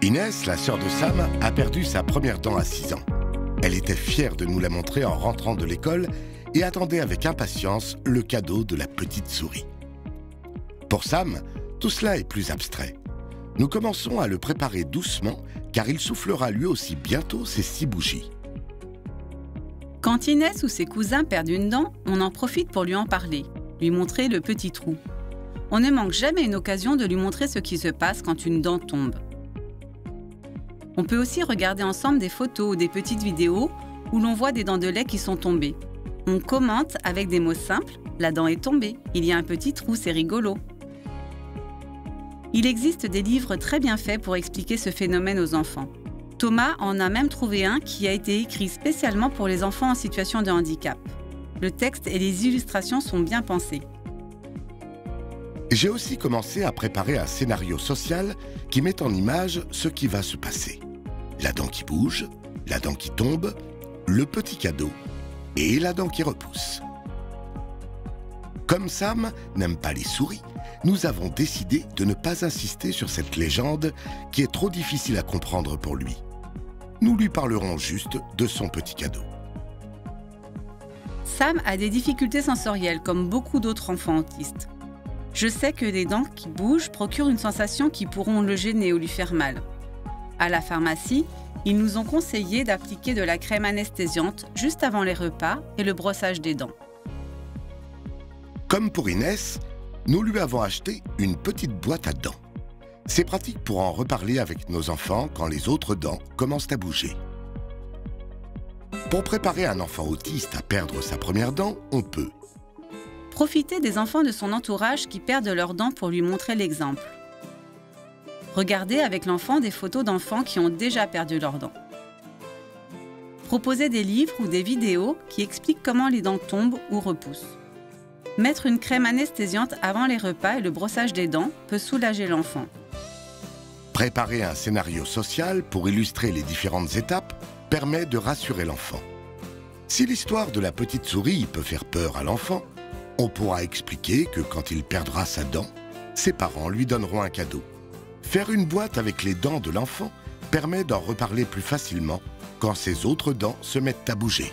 Inès, la sœur de Sam, a perdu sa première dent à 6 ans. Elle était fière de nous la montrer en rentrant de l'école et attendait avec impatience le cadeau de la petite souris. Pour Sam, tout cela est plus abstrait. Nous commençons à le préparer doucement car il soufflera lui aussi bientôt ses 6 bougies. Quand Inès ou ses cousins perdent une dent, on en profite pour lui en parler, lui montrer le petit trou. On ne manque jamais une occasion de lui montrer ce qui se passe quand une dent tombe. On peut aussi regarder ensemble des photos ou des petites vidéos où l'on voit des dents de lait qui sont tombées. On commente avec des mots simples « La dent est tombée, il y a un petit trou, c'est rigolo ». Il existe des livres très bien faits pour expliquer ce phénomène aux enfants. Thomas en a même trouvé un qui a été écrit spécialement pour les enfants en situation de handicap. Le texte et les illustrations sont bien pensés. J'ai aussi commencé à préparer un scénario social qui met en image ce qui va se passer. La dent qui bouge, la dent qui tombe, le petit cadeau et la dent qui repousse. Comme Sam n'aime pas les souris, nous avons décidé de ne pas insister sur cette légende qui est trop difficile à comprendre pour lui. Nous lui parlerons juste de son petit cadeau. Sam a des difficultés sensorielles comme beaucoup d'autres enfants autistes. Je sais que les dents qui bougent procurent une sensation qui pourront le gêner ou lui faire mal. À la pharmacie, ils nous ont conseillé d'appliquer de la crème anesthésiante juste avant les repas et le brossage des dents. Comme pour Inès, nous lui avons acheté une petite boîte à dents. C'est pratique pour en reparler avec nos enfants quand les autres dents commencent à bouger. Pour préparer un enfant autiste à perdre sa première dent, on peut profiter des enfants de son entourage qui perdent leurs dents pour lui montrer l'exemple. Regarder avec l'enfant des photos d'enfants qui ont déjà perdu leurs dents. Proposer des livres ou des vidéos qui expliquent comment les dents tombent ou repoussent. Mettre une crème anesthésiante avant les repas et le brossage des dents peut soulager l'enfant. Préparer un scénario social pour illustrer les différentes étapes permet de rassurer l'enfant. Si l'histoire de la petite souris peut faire peur à l'enfant, on pourra expliquer que quand il perdra sa dent, ses parents lui donneront un cadeau. Faire une boîte avec les dents de l'enfant permet d'en reparler plus facilement quand ses autres dents se mettent à bouger.